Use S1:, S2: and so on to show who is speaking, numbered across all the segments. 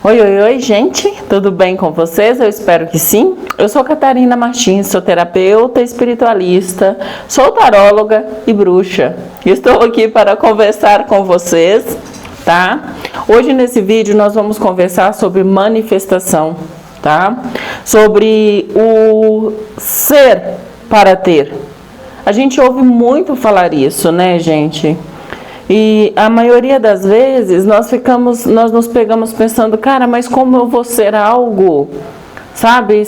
S1: Oi, oi, oi, gente, tudo bem com vocês? Eu espero que sim. Eu sou Catarina Martins, sou terapeuta espiritualista, sou taróloga e bruxa. Estou aqui para conversar com vocês, tá? Hoje nesse vídeo nós vamos conversar sobre manifestação, tá? Sobre o ser para ter. A gente ouve muito falar isso, né, gente? E a maioria das vezes nós nos pegamos pensando, cara, mas como eu vou ser algo, sabe?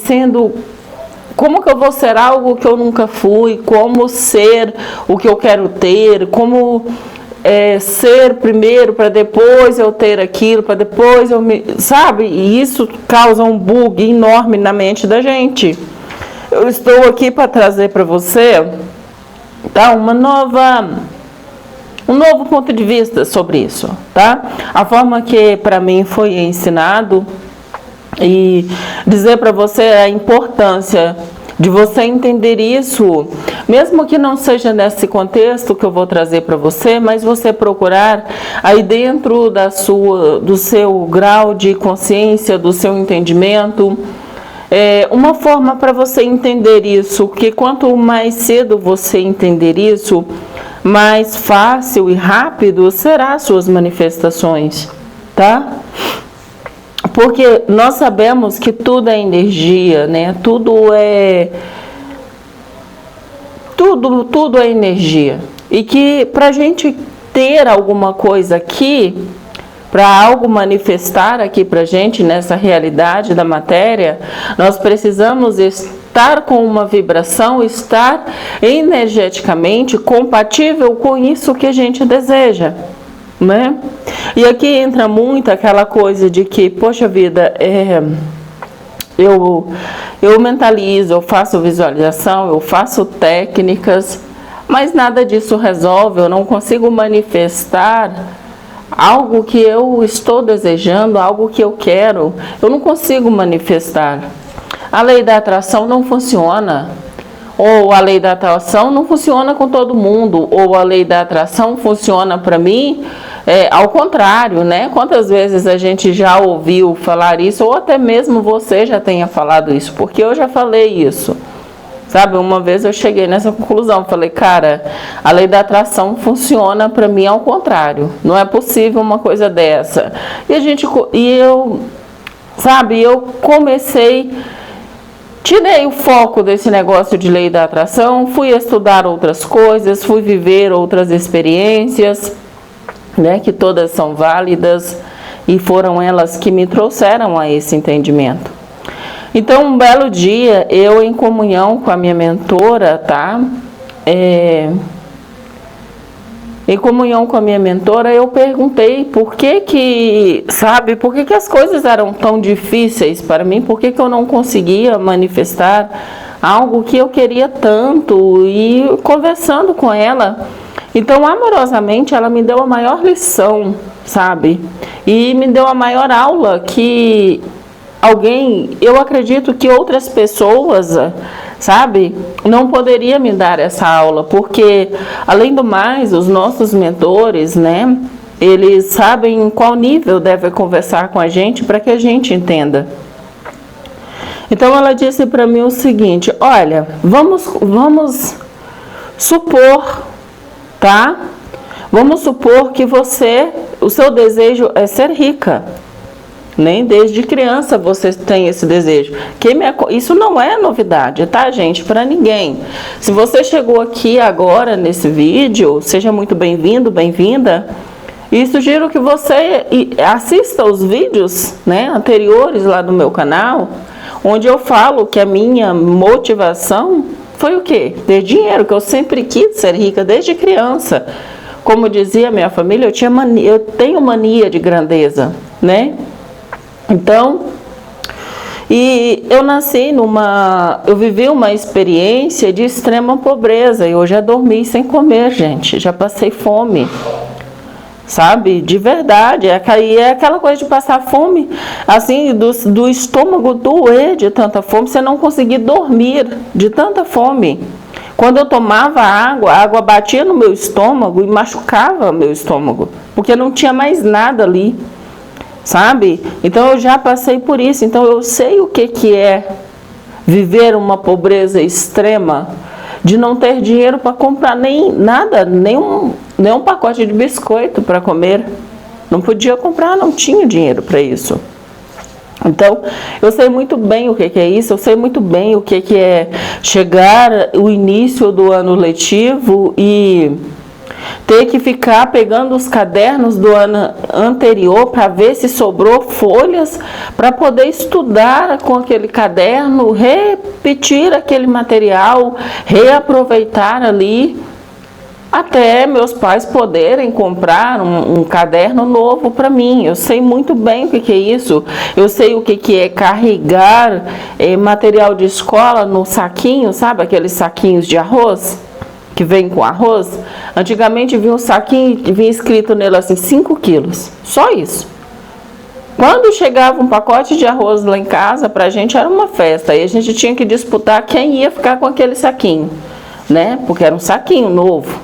S1: Como que eu vou ser algo que eu nunca fui? Como ser o que eu quero ter? Como ser primeiro para depois eu ter aquilo, para depois sabe? E isso causa um bug enorme na mente da gente. Eu estou aqui para trazer para você, tá? Um novo ponto de vista sobre isso, tá? A forma que para mim foi ensinado e dizer para você a importância de você entender isso, mesmo que não seja nesse contexto que eu vou trazer para você, mas você procurar aí dentro do seu grau de consciência, do seu entendimento, uma forma para você entender isso, que quanto mais cedo você entender isso, mais fácil e rápido será as suas manifestações, tá? Porque nós sabemos que tudo é energia, né? Tudo é energia. E que para a gente ter alguma coisa aqui, para algo manifestar aqui para a gente nessa realidade da matéria, nós precisamos estar com uma vibração, estar energeticamente compatível com isso que a gente deseja, né? E aqui entra muito aquela coisa de que, poxa vida, eu mentalizo, eu faço visualização, eu faço técnicas, mas nada disso resolve, eu não consigo manifestar algo que eu estou desejando, algo que eu quero, eu não consigo manifestar. A lei da atração não funciona. Ou a lei da atração não funciona com todo mundo. Ou a lei da atração funciona para mim ao contrário, né? Quantas vezes a gente já ouviu falar isso, ou até mesmo você já tenha falado isso, porque eu já falei isso. Sabe, uma vez eu cheguei nessa conclusão, falei, cara, a lei da atração funciona para mim ao contrário, não é possível uma coisa dessa. Eu comecei, tirei o foco desse negócio de lei da atração, fui estudar outras coisas, fui viver outras experiências, né, que todas são válidas, e foram elas que me trouxeram a esse entendimento. Então, um belo dia, eu em comunhão com a minha mentora, tá? Em comunhão com a minha mentora, eu perguntei por que as coisas eram tão difíceis para mim, por que eu não conseguia manifestar algo que eu queria tanto, e conversando com ela. Então, amorosamente, ela me deu a maior lição, sabe? E me deu a maior aula que eu acredito que outras pessoas, sabe, não poderia me dar essa aula, porque, além do mais, os nossos mentores, né, eles sabem em qual nível deve conversar com a gente para que a gente entenda. Então, ela disse para mim o seguinte, olha, vamos supor, tá? Vamos supor que o seu desejo é ser rica. Nem desde criança você tem esse desejo. Isso não é novidade, tá, gente? Para ninguém. Se você chegou aqui agora nesse vídeo, seja muito bem-vindo, bem-vinda. E sugiro que você assista os vídeos, né, anteriores lá do meu canal, onde eu falo que a minha motivação foi o quê? Ter dinheiro, que eu sempre quis ser rica desde criança. Como dizia minha família, eu tenho mania de grandeza, né? Então, eu vivi uma experiência de extrema pobreza, eu já dormi sem comer, gente, já passei fome, sabe, de verdade, é aquela coisa de passar fome, assim, do estômago doer de tanta fome, você não conseguir dormir de tanta fome. Quando eu tomava água, a água batia no meu estômago e machucava meu estômago, porque não tinha mais nada ali. sabe? Então eu já passei por isso, então eu sei o que é viver uma pobreza extrema, de não ter dinheiro para comprar nem nada, nem um pacote de biscoito para comer. Não podia comprar, não tinha dinheiro para isso. Então, eu sei muito bem o que é isso, eu sei muito bem o que é chegar o início do ano letivo e ter que ficar pegando os cadernos do ano anterior para ver se sobrou folhas para poder estudar com aquele caderno, repetir aquele material, reaproveitar ali, até meus pais poderem comprar um caderno novo para mim. Eu sei muito bem o que é isso. Eu sei o que é carregar material de escola no saquinho, sabe? Aqueles saquinhos de arroz que vem com arroz. Antigamente vinha um saquinho e vinha escrito nele assim, 5 quilos. Só isso. Quando chegava um pacote de arroz lá em casa, para a gente era uma festa. E a gente tinha que disputar quem ia ficar com aquele saquinho, né? Porque era um saquinho novo,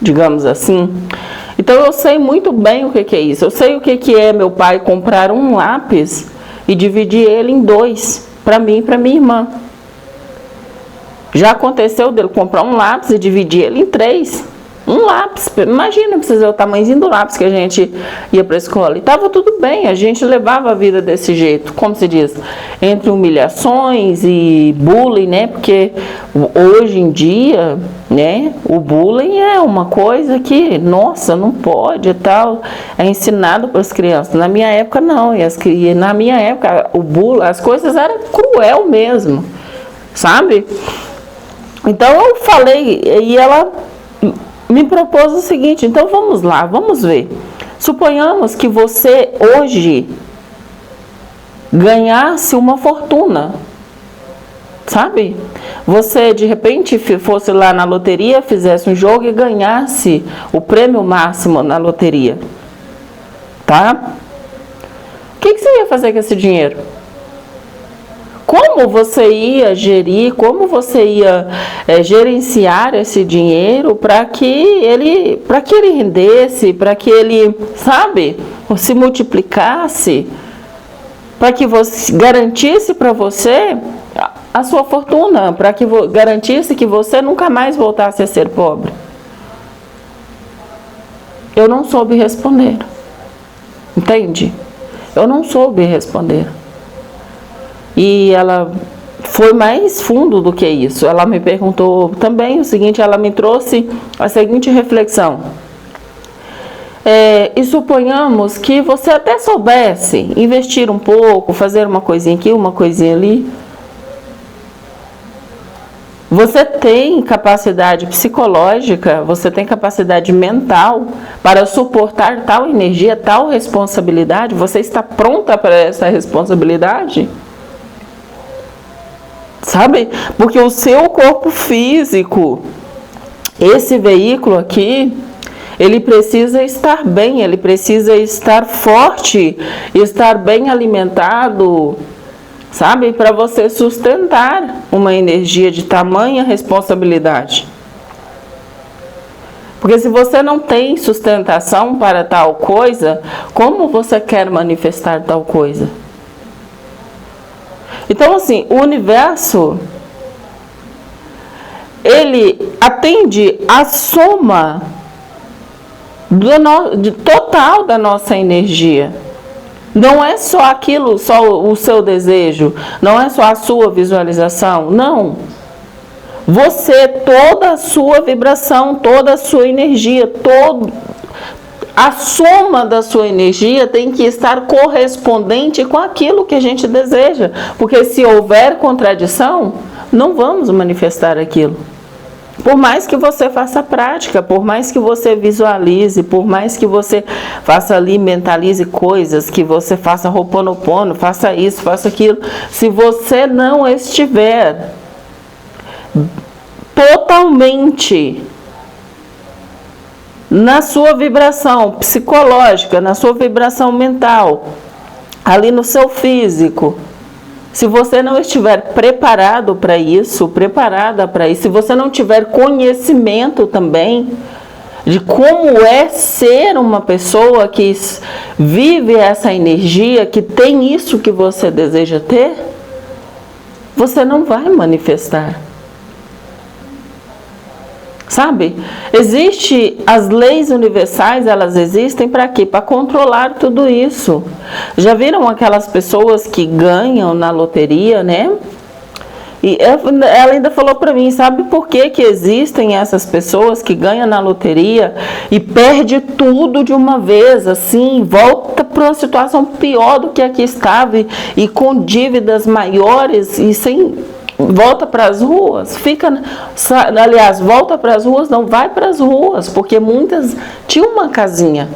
S1: digamos assim. Então eu sei muito bem o que é isso. Eu sei o que é meu pai comprar um lápis e dividir ele em 2, para mim e para minha irmã. Já aconteceu dele comprar um lápis e dividir ele em 3. Um lápis, imagina, precisa o tamanhozinho do lápis que a gente ia para a escola. E estava tudo bem, a gente levava a vida desse jeito, como se diz, entre humilhações e bullying, né? Porque hoje em dia, né, o bullying é uma coisa que, nossa, não pode e tal, é ensinado para as crianças. Na minha época, não. E na minha época, o bullying, as coisas eram cruel mesmo, sabe? Então eu falei, e ela me propôs o seguinte, então vamos lá, vamos ver. Suponhamos que você hoje ganhasse uma fortuna, sabe? Você de repente fosse lá na loteria, fizesse um jogo e ganhasse o prêmio máximo na loteria, tá? O que você ia fazer com esse dinheiro? Como você ia gerir, como você ia gerenciar esse dinheiro para que ele rendesse, para que ele, sabe, se multiplicasse, para que você garantisse para você a sua fortuna, para que garantisse que você nunca mais voltasse a ser pobre? Eu não soube responder, entende? Eu não soube responder. E ela foi mais fundo do que isso. Ela me perguntou também o seguinte, ela me trouxe a seguinte reflexão. E suponhamos que você até soubesse investir um pouco, fazer uma coisinha aqui, uma coisinha ali. Você tem capacidade psicológica, você tem capacidade mental para suportar tal energia, tal responsabilidade? Você está pronta para essa responsabilidade? Sabe? Porque o seu corpo físico, esse veículo aqui, ele precisa estar bem, ele precisa estar forte, estar bem alimentado, sabe? Para você sustentar uma energia de tamanha responsabilidade. Porque se você não tem sustentação para tal coisa, como você quer manifestar tal coisa? Então, assim, o universo, ele atende a soma total da nossa energia. Não é só aquilo, só o seu desejo, não é só a sua visualização, não. Você, toda a sua vibração, toda a sua energia, a soma da sua energia tem que estar correspondente com aquilo que a gente deseja. Porque se houver contradição, não vamos manifestar aquilo. Por mais que você faça prática, por mais que você visualize, por mais que você faça ali, mentalize coisas, que você faça Ho'oponopono, faça isso, faça aquilo. Se você não estiver totalmente na sua vibração psicológica, na sua vibração mental, ali no seu físico, se você não estiver preparado para isso, preparada para isso, se você não tiver conhecimento também, de como é ser uma pessoa que vive essa energia, que tem isso que você deseja ter, você não vai manifestar. Sabe? Existe as leis universais, elas existem para quê? Para controlar tudo isso. Já viram aquelas pessoas que ganham na loteria, né? E ela ainda falou para mim, sabe por que que existem essas pessoas que ganham na loteria e perde tudo de uma vez, assim, volta para uma situação pior do que a que estava e com dívidas maiores e sem... Volta para as ruas, volta para as ruas, não vai para as ruas, porque muitas tinham uma casinha,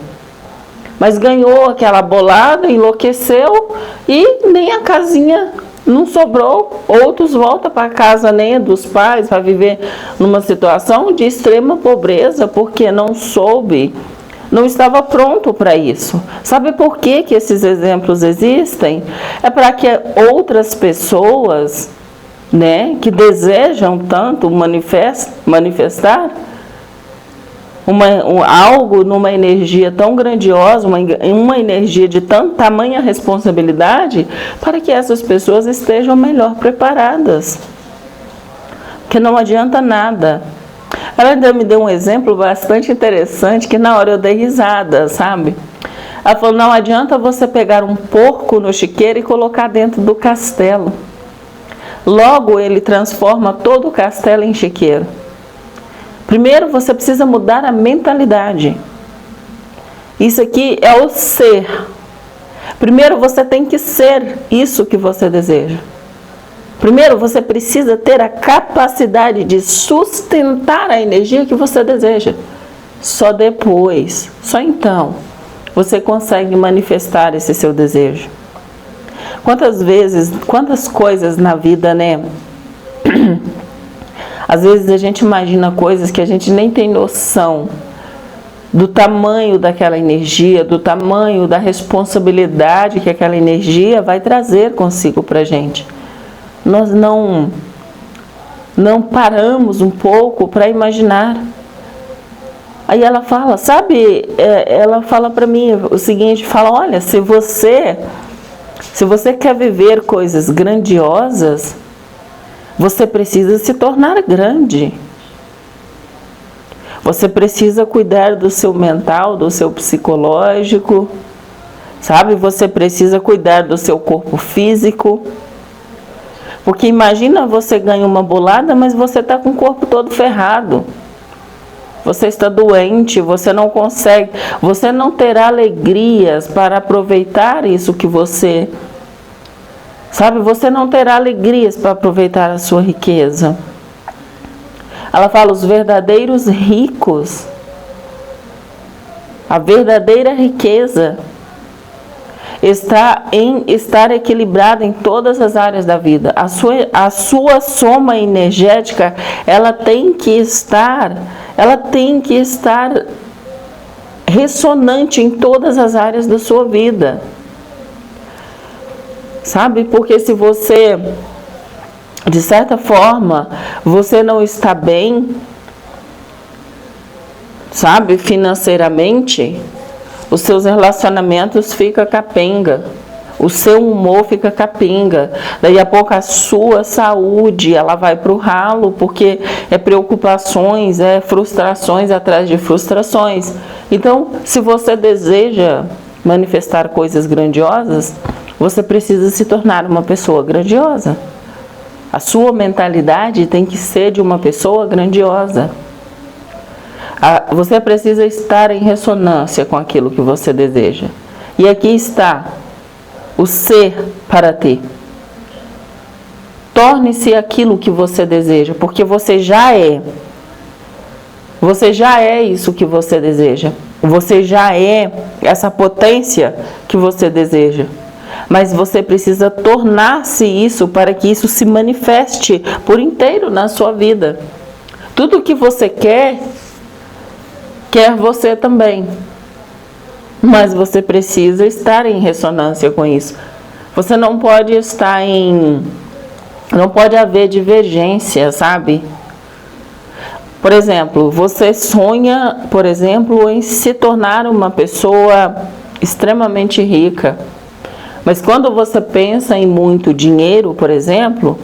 S1: mas ganhou aquela bolada, enlouqueceu e nem a casinha não sobrou. Outros voltam para a casa, né, dos pais, para viver numa situação de extrema pobreza, porque não soube, não estava pronto para isso. Sabe por que que esses exemplos existem? É para que outras pessoas, né, que desejam tanto manifestar algo numa energia tão grandiosa, uma energia de tamanha responsabilidade, para que essas pessoas estejam melhor preparadas. Porque não adianta nada. Ela ainda me deu um exemplo bastante interessante, que na hora eu dei risada, sabe? Ela falou, não adianta você pegar um porco no chiqueiro e colocar dentro do castelo. Logo, ele transforma todo o castelo em chiqueiro. Primeiro, você precisa mudar a mentalidade. Isso aqui é o ser. Primeiro, você tem que ser isso que você deseja. Primeiro, você precisa ter a capacidade de sustentar a energia que você deseja. Só depois, só então, você consegue manifestar esse seu desejo. Quantas coisas na vida, né? Às vezes a gente imagina coisas que a gente nem tem noção do tamanho daquela energia, do tamanho da responsabilidade que aquela energia vai trazer consigo para a gente. Nós não paramos um pouco para imaginar. Aí ela fala, sabe, ela fala para mim o seguinte, fala, olha, se você quer viver coisas grandiosas, você precisa se tornar grande. Você precisa cuidar do seu mental, do seu psicológico, sabe? Você precisa cuidar do seu corpo físico. Porque imagina você ganha uma bolada, mas você está com o corpo todo ferrado. Você está doente, você não consegue, você não terá alegrias para aproveitar isso que você... Sabe, você não terá alegrias para aproveitar a sua riqueza. Ela fala, os verdadeiros ricos, a verdadeira riqueza está em estar equilibrada em todas as áreas da vida. A sua soma energética, ela tem que estar ressonante em todas as áreas da sua vida. Sabe? Porque se você, de certa forma, você não está bem, sabe, financeiramente, os seus relacionamentos ficam capenga, o seu humor fica capenga, daí a pouco a sua saúde, ela vai para o ralo, porque é preocupações, é frustrações atrás de frustrações. Então, se você deseja manifestar coisas grandiosas, você precisa se tornar uma pessoa grandiosa. A sua mentalidade tem que ser de uma pessoa grandiosa. Você precisa estar em ressonância com aquilo que você deseja. E aqui está o ser para ter. Torne-se aquilo que você deseja, porque você já é. Você já é isso que você deseja. Você já é essa potência que você deseja. Mas você precisa tornar-se isso para que isso se manifeste por inteiro na sua vida. Tudo que você quer você também. Mas você precisa estar em ressonância com isso. Você não pode estar não pode haver divergência, sabe? Por exemplo, você sonha, por exemplo, em se tornar uma pessoa extremamente rica. Mas quando você pensa em muito dinheiro, por exemplo,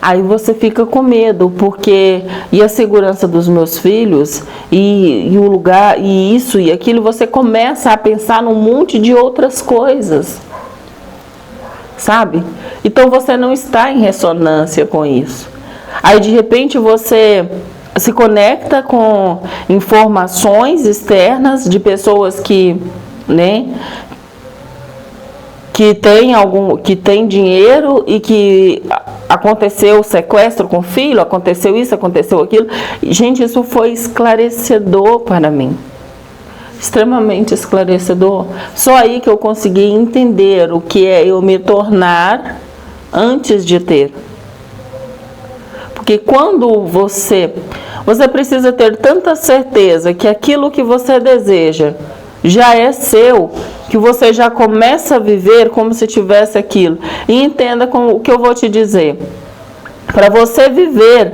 S1: aí você fica com medo, porque e a segurança dos meus filhos, e o lugar, e isso e aquilo, você começa a pensar num monte de outras coisas, sabe? Então você não está em ressonância com isso. Aí de repente você se conecta com informações externas de pessoas que, né, que tem dinheiro e que aconteceu sequestro com o filho, aconteceu isso, aconteceu aquilo. Gente, isso foi esclarecedor para mim. Extremamente esclarecedor. Só aí que eu consegui entender o que é eu me tornar antes de ter. Porque quando você precisa ter tanta certeza que aquilo que você deseja já é seu, que você já começa a viver como se tivesse aquilo. E entenda o que eu vou te dizer. Para você viver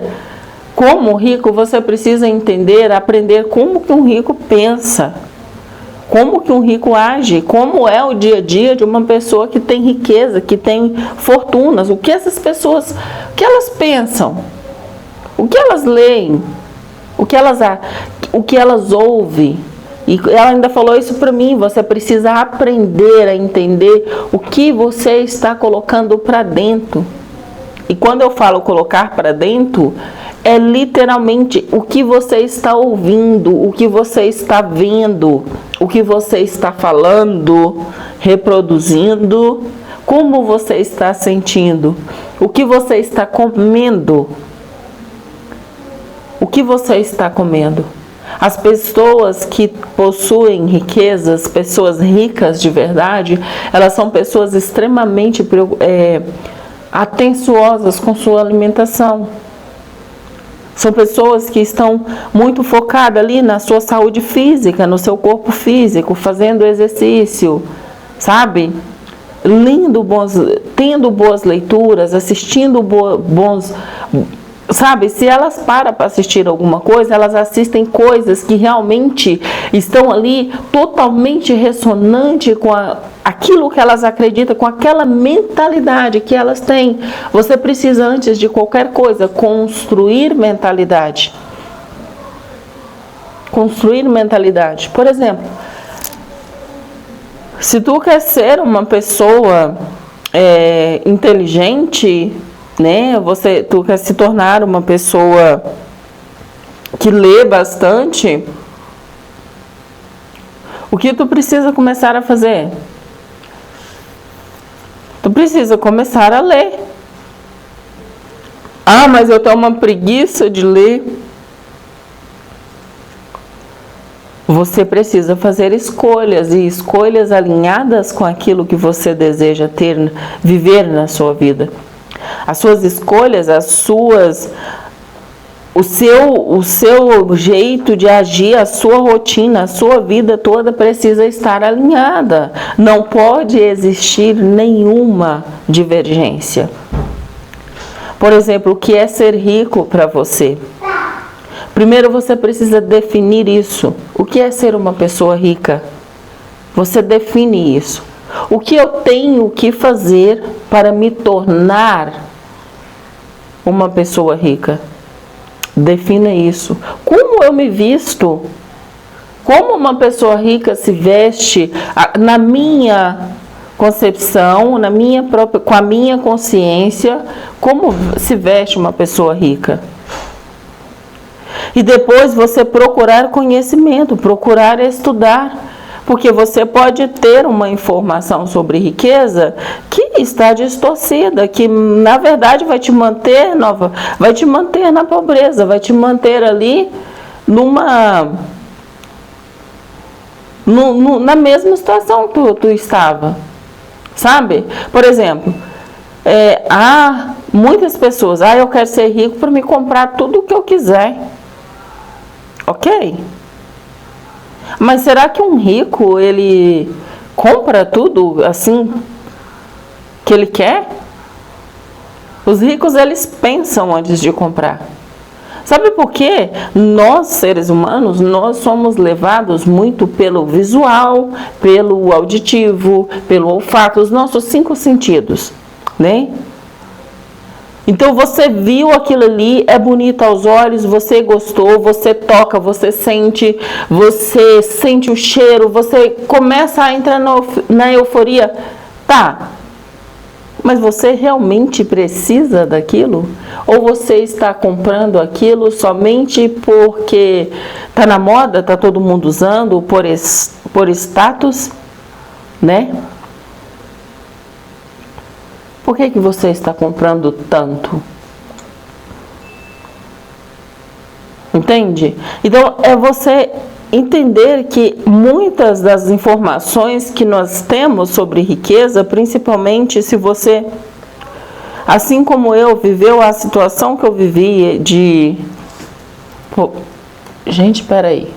S1: como rico, você precisa entender, aprender como que um rico pensa. Como que um rico age, como é o dia a dia de uma pessoa que tem riqueza, que tem fortunas. O que essas pessoas, o que elas pensam? O que elas leem? O que elas ouvem? E ela ainda falou isso para mim, você precisa aprender a entender o que você está colocando para dentro. E quando eu falo colocar para dentro, é literalmente o que você está ouvindo, o que você está vendo, o que você está falando, reproduzindo, como você está sentindo, o que você está comendo. O que você está comendo? As pessoas que possuem riquezas, pessoas ricas de verdade, elas são pessoas extremamente atenciosas com sua alimentação. São pessoas que estão muito focadas ali na sua saúde física, no seu corpo físico, fazendo exercício, sabe? Tendo boas leituras, assistindo bons... Sabe, se elas param para assistir alguma coisa, elas assistem coisas que realmente estão ali totalmente ressonante com aquilo que elas acreditam, com aquela mentalidade que elas têm. Você precisa, antes de qualquer coisa, construir mentalidade. Construir mentalidade. Por exemplo, se tu quer ser uma pessoa inteligente, né? Tu quer se tornar uma pessoa que lê bastante, o que tu precisa começar a fazer? Tu precisa começar a ler. Ah, mas eu tenho uma preguiça de ler. Você precisa fazer escolhas, e escolhas alinhadas com aquilo que você deseja viver na sua vida. As suas escolhas, o seu jeito de agir, a sua rotina, a sua vida toda precisa estar alinhada. Não pode existir nenhuma divergência. Por exemplo, o que é ser rico para você? Primeiro você precisa definir isso. O que é ser uma pessoa rica? Você define isso. O que eu tenho que fazer para me tornar uma pessoa rica? Defina isso. Como eu me visto? Como uma pessoa rica se veste na minha concepção, com a minha consciência? Como se veste uma pessoa rica? E depois você procurar conhecimento, procurar estudar. Porque você pode ter uma informação sobre riqueza que está distorcida, que na verdade vai te manter na pobreza, vai te manter ali na mesma situação que tu estava, sabe? Por exemplo, há muitas pessoas, eu quero ser rico para me comprar tudo o que eu quiser, ok? Mas será que um rico, ele compra tudo assim que ele quer? Os ricos, eles pensam antes de comprar. Sabe por quê? Nós, seres humanos, nós somos levados muito pelo visual, pelo auditivo, pelo olfato, os nossos 5 sentidos, né? Então você viu aquilo ali, é bonito aos olhos, você gostou, você toca, você sente o cheiro, você começa a entrar na euforia. Tá, mas você realmente precisa daquilo? Ou você está comprando aquilo somente porque está na moda, está todo mundo usando, por status, né? Por que você está comprando tanto? Entende? Então, é você entender que muitas das informações que nós temos sobre riqueza, principalmente se você, assim como eu, viveu a situação que eu vivi de... Pô, gente, peraí.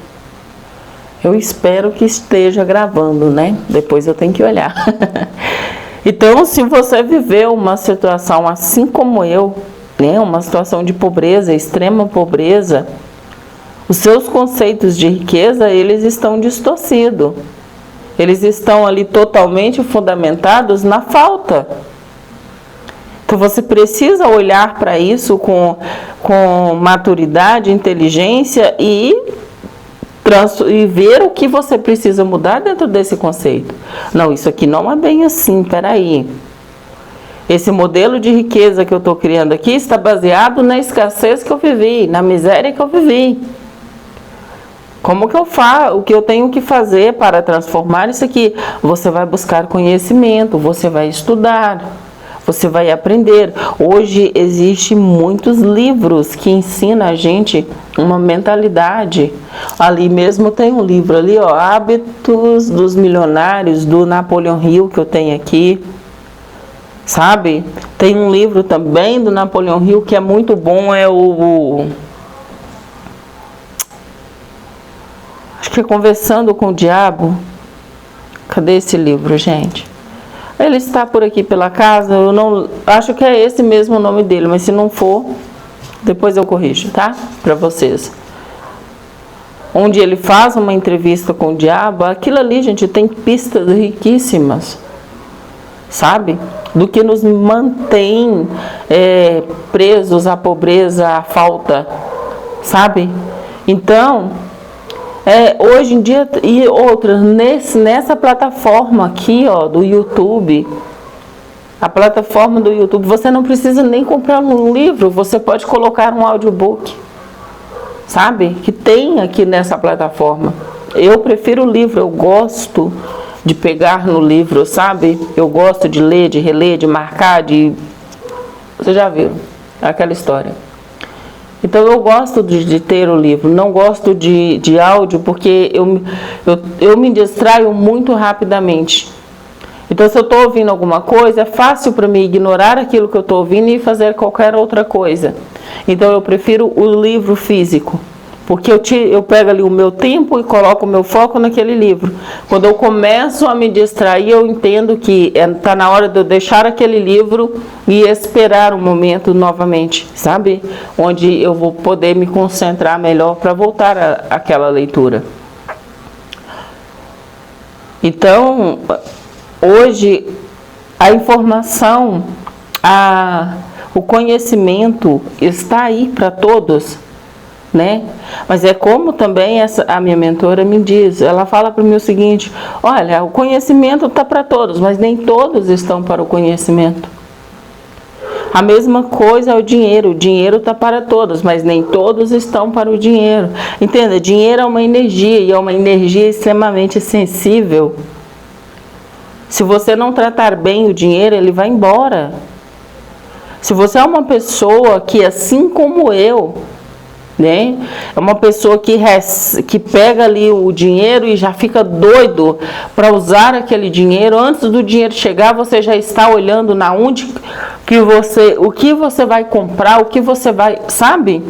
S1: Eu espero que esteja gravando, né? Depois eu tenho que olhar. Então, se você viveu uma situação assim como eu, né, uma situação de pobreza, extrema pobreza, os seus conceitos de riqueza, eles estão distorcidos. Eles estão ali totalmente fundamentados na falta. Então, você precisa olhar para isso com maturidade, inteligência e ver o que você precisa mudar dentro desse conceito. Não, isso aqui não é bem assim, peraí. Esse modelo de riqueza que eu estou criando aqui está baseado na escassez que eu vivi, na miséria que eu vivi. Como que eu faço? O que eu tenho que fazer para transformar isso aqui? Você vai buscar conhecimento, você vai estudar, você vai aprender. Hoje existem muitos livros que ensinam a gente uma mentalidade. Ali mesmo tem um livro ali, ó, Hábitos dos Milionários, do Napoleon Hill, que eu tenho aqui. Sabe? Tem um livro também do Napoleon Hill que é muito bom, é acho que é Conversando com o Diabo. Cadê esse livro, gente? Ele está por aqui pela casa, eu não acho que é esse mesmo o nome dele, mas se não for, depois eu corrijo, tá? Para vocês. Onde ele faz uma entrevista com o diabo, aquilo ali, gente, tem pistas riquíssimas, sabe? Do que nos mantém presos à pobreza, à falta, sabe? Então, hoje em dia, e outras, nessa plataforma aqui, ó, do YouTube, a plataforma do YouTube, você não precisa nem comprar um livro, você pode colocar um audiobook, sabe? Que tem aqui nessa plataforma. Eu prefiro o livro, eu gosto de pegar no livro, sabe? Eu gosto de ler, de reler, de marcar, Você já viu aquela história. Então eu gosto de ter o livro, não gosto de áudio porque eu me distraio muito rapidamente. Então se eu estou ouvindo alguma coisa, é fácil para mim ignorar aquilo que eu estou ouvindo e fazer qualquer outra coisa. Então eu prefiro o livro físico, porque eu pego ali o meu tempo e coloco o meu foco naquele livro. Quando eu começo a me distrair, eu entendo que está na hora de eu deixar aquele livro e esperar um momento novamente, sabe? Onde eu vou poder me concentrar melhor para voltar àquela leitura. Então, hoje, a informação, o conhecimento está aí para todos, né? Mas é como também a minha mentora me diz, ela fala para mim o seguinte: olha, o conhecimento está para todos, mas nem todos estão para o conhecimento. A mesma coisa é o dinheiro está para todos, mas nem todos estão para o dinheiro. Entenda, dinheiro é uma energia e é uma energia extremamente sensível. Se você não tratar bem o dinheiro, ele vai embora. Se você é uma pessoa que, assim como eu, né, é uma pessoa que pega ali o dinheiro e já fica doido para usar aquele dinheiro, antes do dinheiro chegar, você já está olhando o que você vai comprar, o que você vai, sabe?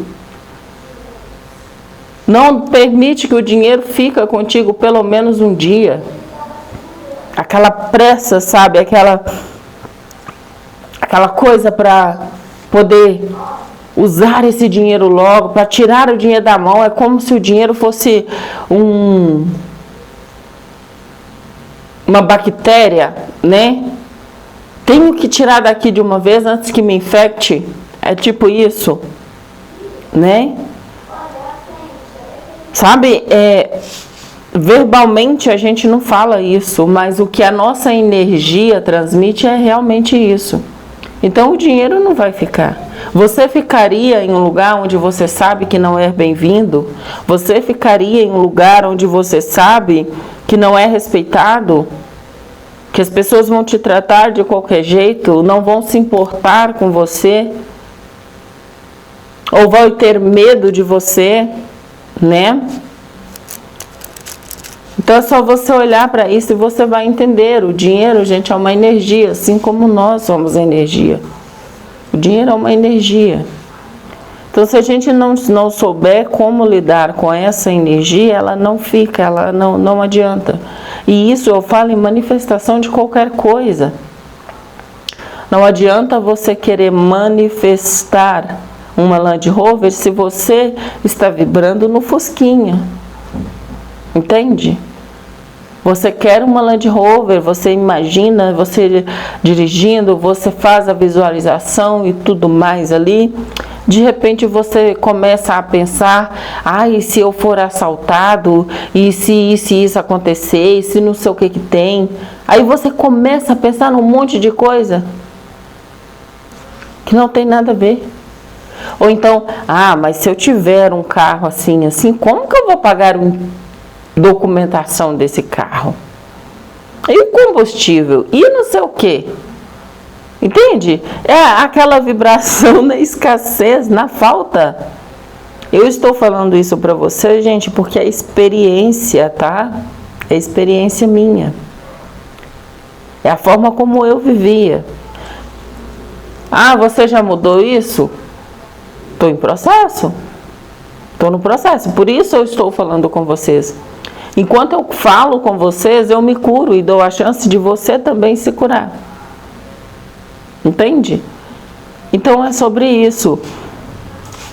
S1: Não permite que o dinheiro fique contigo pelo menos um dia. Aquela pressa, sabe? Aquela coisa para poder usar esse dinheiro logo, para tirar o dinheiro da mão. É como se o dinheiro fosse uma bactéria, né? Tenho que tirar daqui de uma vez antes que me infecte. É tipo isso, né? Sabe, verbalmente a gente não fala isso, mas o que a nossa energia transmite é realmente isso. Então o dinheiro não vai ficar. Você ficaria em um lugar onde você sabe que não é bem-vindo? Você ficaria em um lugar onde você sabe que não é respeitado? Que as pessoas vão te tratar de qualquer jeito, não vão se importar com você? Ou vão ter medo de você, né? Então é só você olhar para isso e você vai entender. O dinheiro, gente, é uma energia, assim como nós somos energia. O dinheiro é uma energia. Então, se a gente não souber como lidar com essa energia, ela não fica, ela não adianta. E isso eu falo em manifestação de qualquer coisa. Não adianta você querer manifestar uma Land Rover se você está vibrando no Fusquinha. Entende? Você quer uma Land Rover, você imagina, você dirigindo, você faz a visualização e tudo mais ali. De repente você começa a pensar, e se eu for assaltado, e se isso acontecer, e se não sei o que tem. Aí você começa a pensar num monte de coisa que não tem nada a ver. Ou então, mas se eu tiver um carro assim, como que eu vou pagar documentação desse carro? E o combustível? E não sei o que. Entende? É aquela vibração na escassez, na falta. Eu estou falando isso para você, gente, porque é experiência, tá? É experiência minha. É a forma como eu vivia. Você já mudou isso? Estou em processo. Estou no processo. Por isso eu estou falando com vocês. Enquanto eu falo com vocês, eu me curo e dou a chance de você também se curar. Entende? Então é sobre isso.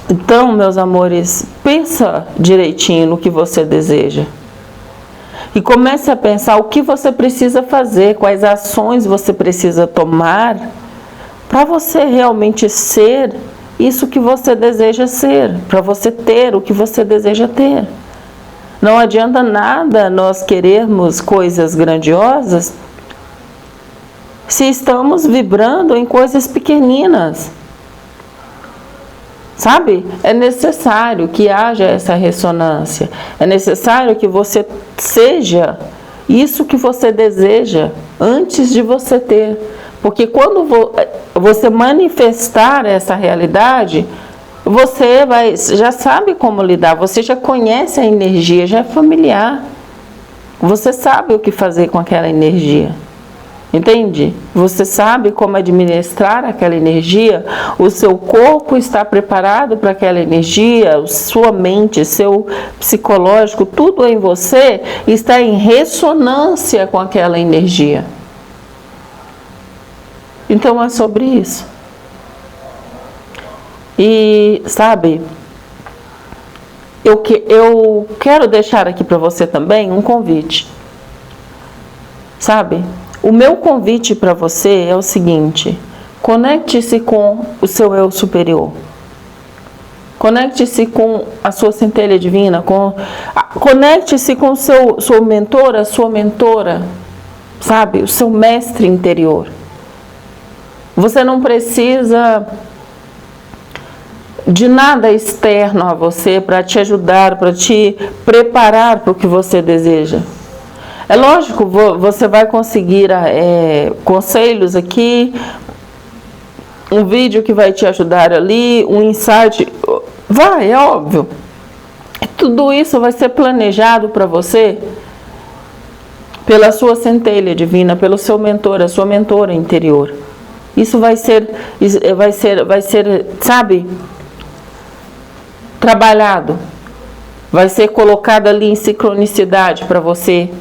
S1: Então, meus amores, pensa direitinho no que você deseja. E comece a pensar o que você precisa fazer, quais ações você precisa tomar para você realmente ser isso que você deseja ser, para você ter o que você deseja ter. Não adianta nada nós querermos coisas grandiosas se estamos vibrando em coisas pequeninas. Sabe? É necessário que haja essa ressonância. É necessário que você seja isso que você deseja antes de você ter. Porque quando você manifestar essa realidade, você já sabe como lidar, você já conhece a energia, já é familiar. Você sabe o que fazer com aquela energia. Entende? Você sabe como administrar aquela energia, o seu corpo está preparado para aquela energia, sua mente, seu psicológico, tudo em você está em ressonância com aquela energia. Então é sobre isso. E, sabe, eu quero deixar aqui para você também um convite. Sabe? O meu convite para você é o seguinte: conecte-se com o seu eu superior. Conecte-se com a sua centelha divina. Conecte-se com o seu mentor, a sua mentora. Sabe? O seu mestre interior. Você não precisa de nada externo a você para te ajudar, para te preparar para o que você deseja. É lógico, você vai conseguir conselhos aqui, um vídeo que vai te ajudar ali, um insight. É óbvio. Tudo isso vai ser planejado para você pela sua centelha divina, pelo seu mentor, a sua mentora interior. Isso vai ser, sabe, trabalhado. Vai ser colocado ali em sincronicidade para você,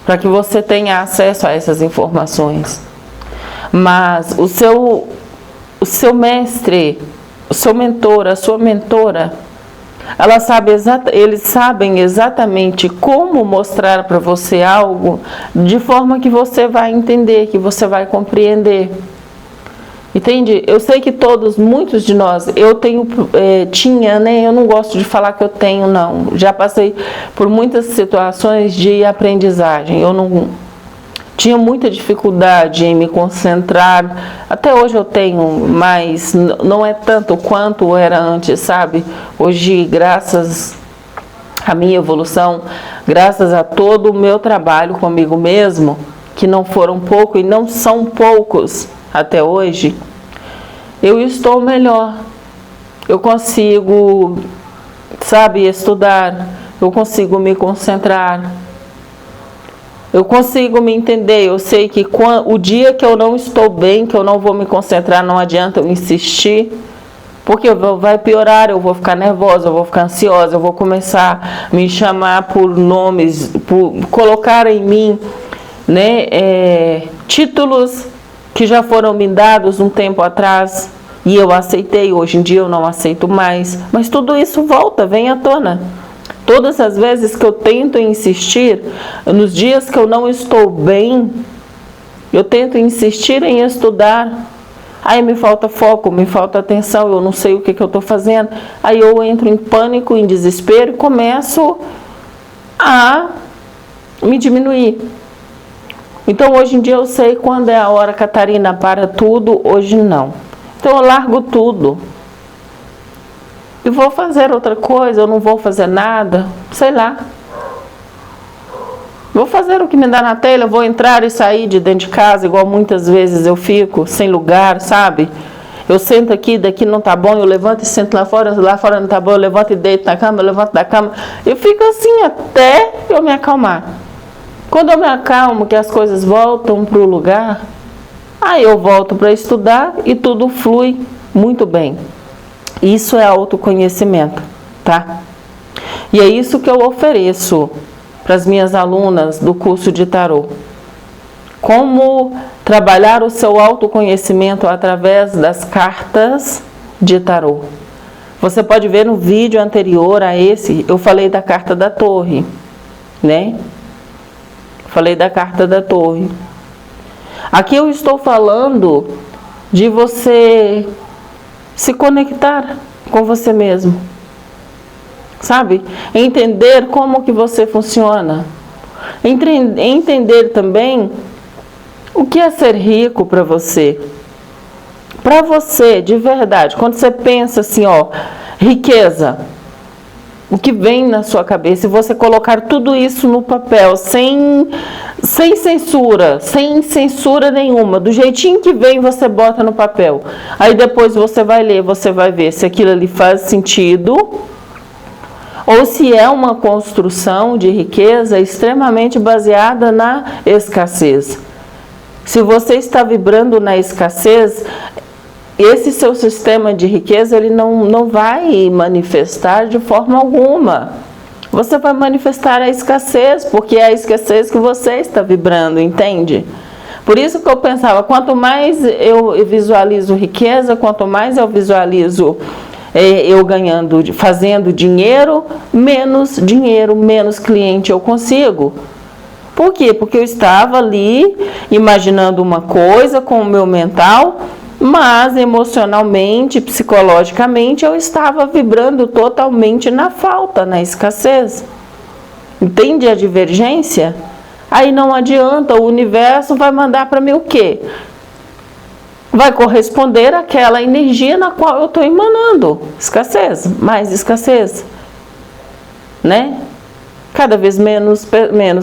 S1: para que você tenha acesso a essas informações. Mas o seu mestre, o seu mentor, a sua mentora, eles sabem exatamente como mostrar para você algo de forma que você vai entender, que você vai compreender. Entende? Eu sei que muitos de nós, eu tinha, né? Eu não gosto de falar que eu tenho, não. Já passei por muitas situações de aprendizagem. Eu não tinha muita dificuldade em me concentrar. Até hoje eu tenho, mas não é tanto quanto era antes, sabe? Hoje, graças à minha evolução, graças a todo o meu trabalho comigo mesmo, que não foram pouco e não são poucos até hoje, eu estou melhor. Eu consigo, sabe, estudar, eu consigo me concentrar, eu consigo me entender. Eu sei que o dia que eu não estou bem, que eu não vou me concentrar, não adianta eu insistir, porque vai piorar, eu vou ficar nervosa, eu vou ficar ansiosa, eu vou começar a me chamar por nomes, por colocar em mim, né, títulos que já foram me dados um tempo atrás e eu aceitei, hoje em dia eu não aceito mais, mas tudo isso volta, vem à tona. Todas as vezes que eu tento insistir, nos dias que eu não estou bem, eu tento insistir em estudar, aí me falta foco, me falta atenção, eu não sei o que eu estou fazendo, aí eu entro em pânico, em desespero e começo a me diminuir. Então, hoje em dia eu sei quando é a hora, Catarina, para tudo, hoje não. Então, eu largo tudo e vou fazer outra coisa, eu não vou fazer nada, sei lá. Vou fazer o que me dá na telha, vou entrar e sair de dentro de casa, igual muitas vezes eu fico, sem lugar, sabe? Eu sento aqui, daqui não tá bom, eu levanto e sento lá fora não tá bom, eu levanto e deito na cama, eu levanto da cama. Eu fico assim até eu me acalmar. Quando eu me acalmo, que as coisas voltam para o lugar, aí eu volto para estudar e tudo flui muito bem. Isso é autoconhecimento, tá? E é isso que eu ofereço para as minhas alunas do curso de tarô. Como trabalhar o seu autoconhecimento através das cartas de tarô. Você pode ver no vídeo anterior a esse, eu falei da carta da torre, né? Falei da carta da torre. Aqui eu estou falando de você se conectar com você mesmo. Sabe? Entender como que você funciona. Entender também o que é ser rico para você. Para você, de verdade, quando você pensa assim, ó, riqueza, o que vem na sua cabeça, e você colocar tudo isso no papel, sem censura nenhuma, do jeitinho que vem você bota no papel. Aí depois você vai ler, você vai ver se aquilo ali faz sentido, ou se é uma construção de riqueza extremamente baseada na escassez. Se você está vibrando na escassez, esse seu sistema de riqueza ele não vai manifestar de forma alguma. Você vai manifestar a escassez, porque é a escassez que você está vibrando, entende? Por isso que eu pensava, quanto mais eu visualizo riqueza, quanto mais eu visualizo eu ganhando, fazendo dinheiro, menos cliente eu consigo. Por quê? Porque eu estava ali imaginando uma coisa com o meu mental, mas emocionalmente, psicologicamente, eu estava vibrando totalmente na falta, na escassez. Entende a divergência? Aí não adianta, o universo vai mandar para mim o quê? Vai corresponder àquela energia na qual eu estou emanando. Escassez, mais escassez. Né? Cada vez menos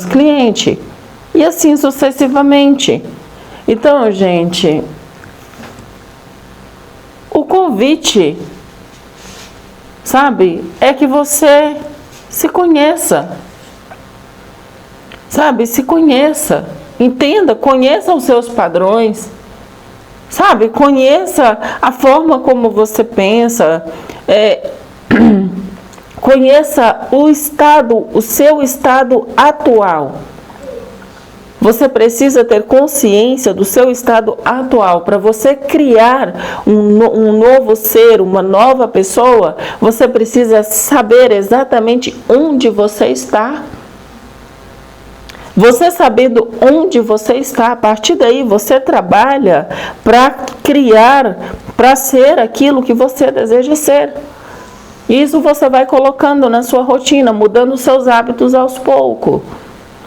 S1: cliente. E assim sucessivamente. Então, gente, o convite, sabe, é que você se conheça. Sabe, se conheça. Entenda, conheça os seus padrões. Sabe, conheça a forma como você pensa. Conheça o seu estado atual. Você precisa ter consciência do seu estado atual. Para você criar um novo ser, uma nova pessoa, você precisa saber exatamente onde você está. Você sabendo onde você está, a partir daí você trabalha para criar, para ser aquilo que você deseja ser. Isso você vai colocando na sua rotina, mudando os seus hábitos aos poucos.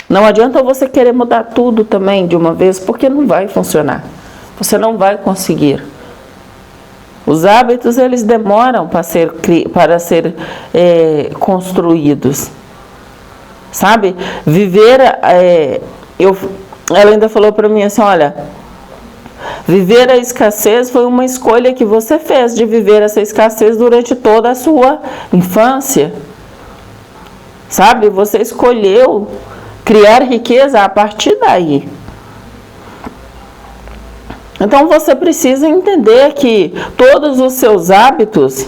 S1: Não adianta você querer mudar tudo também de uma vez, porque não vai funcionar. Você não vai conseguir. Os hábitos, eles demoram para ser construídos. Sabe? Viver, ela ainda falou para mim assim, olha, viver a escassez foi uma escolha que você fez de viver essa escassez durante toda a sua infância. Sabe? Você escolheu criar riqueza a partir daí. Então você precisa entender que todos os seus hábitos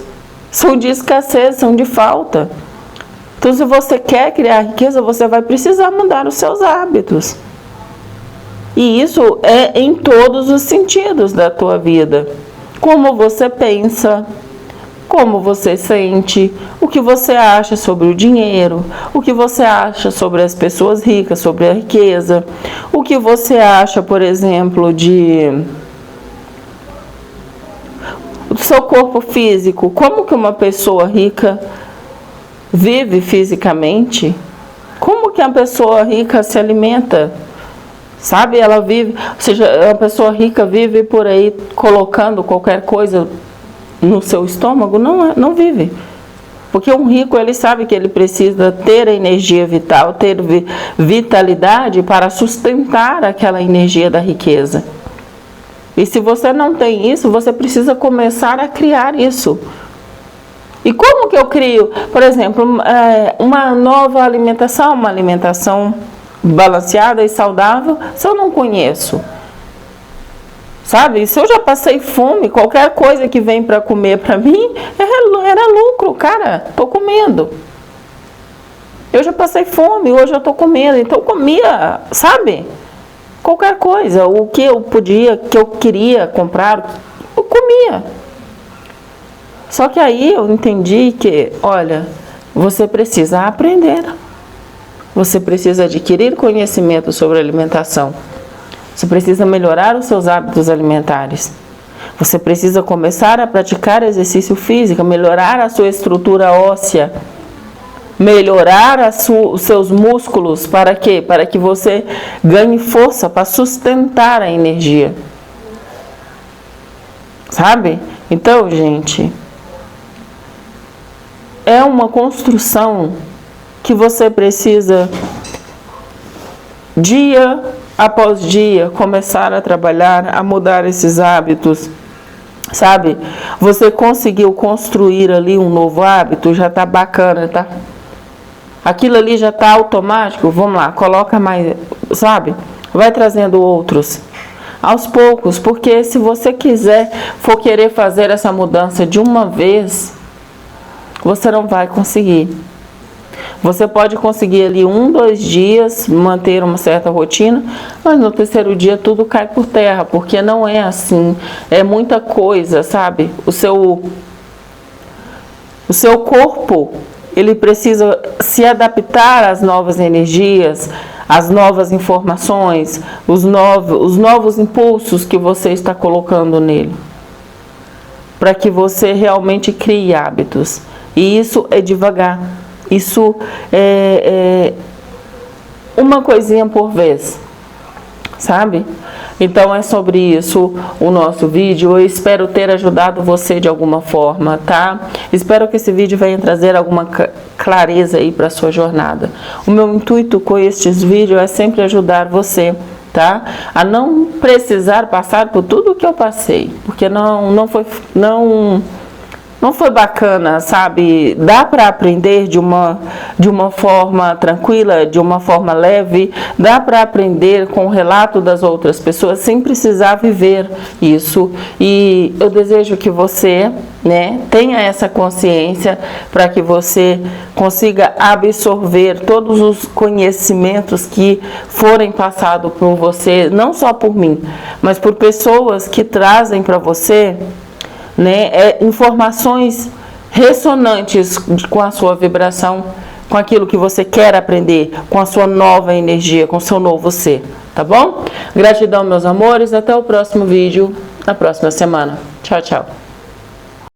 S1: são de escassez, são de falta. Então, se você quer criar riqueza, você vai precisar mudar os seus hábitos. E isso é em todos os sentidos da tua vida. Como você pensa, como você sente, o que você acha sobre o dinheiro, o que você acha sobre as pessoas ricas, sobre a riqueza, o que você acha, por exemplo, do seu corpo físico, como que uma pessoa rica vive fisicamente, como que a pessoa rica se alimenta, sabe? Ela vive, ou seja, a pessoa rica vive por aí colocando qualquer coisa no seu estômago? Não vive. Porque um rico, ele sabe que ele precisa ter a energia vital, ter vitalidade para sustentar aquela energia da riqueza. E se você não tem isso, você precisa começar a criar isso. E como que eu crio, por exemplo, uma nova alimentação, uma alimentação balanceada e saudável, se eu não conheço? Sabe? Se eu já passei fome, qualquer coisa que vem para comer para mim, era lucro, cara, tô comendo. Eu já passei fome, hoje eu tô comendo, então eu comia, sabe? Qualquer coisa, o que eu podia, que eu queria comprar, eu comia. Só que aí eu entendi que, olha, você precisa aprender. Você precisa adquirir conhecimento sobre alimentação. Você precisa melhorar os seus hábitos alimentares. Você precisa começar a praticar exercício físico, melhorar a sua estrutura óssea, melhorar os seus músculos. Para quê? Para que você ganhe força para sustentar a energia. Sabe? Então, gente, é uma construção que você precisa, dia após dia, começar a trabalhar, a mudar esses hábitos, sabe? Você conseguiu construir ali um novo hábito, já tá bacana, tá? Aquilo ali já tá automático, vamos lá, coloca mais, sabe? Vai trazendo outros, aos poucos, porque se você for querer fazer essa mudança de uma vez, você não vai conseguir. Você pode conseguir ali 1, 2 dias, manter uma certa rotina, mas no terceiro dia tudo cai por terra, porque não é assim. É muita coisa, sabe? O seu corpo, ele precisa se adaptar às novas energias, às novas informações, os novos impulsos que você está colocando nele, para que você realmente crie hábitos. E isso é devagar. Isso é uma coisinha por vez, sabe? Então é sobre isso o nosso vídeo. Eu espero ter ajudado você de alguma forma, tá? Espero que esse vídeo venha trazer alguma clareza aí para a sua jornada. O meu intuito com estes vídeos é sempre ajudar você, tá? A não precisar passar por tudo o que eu passei, porque não não foi bacana, sabe? Dá para aprender de uma forma tranquila, de uma forma leve, dá para aprender com o relato das outras pessoas sem precisar viver isso. E eu desejo que você, né, tenha essa consciência para que você consiga absorver todos os conhecimentos que forem passados por você, não só por mim, mas por pessoas que trazem para você, né, informações ressonantes com a sua vibração, com aquilo que você quer aprender, com a sua nova energia, com o seu novo ser, tá bom? Gratidão, meus amores, até o próximo vídeo, na próxima semana. Tchau, tchau.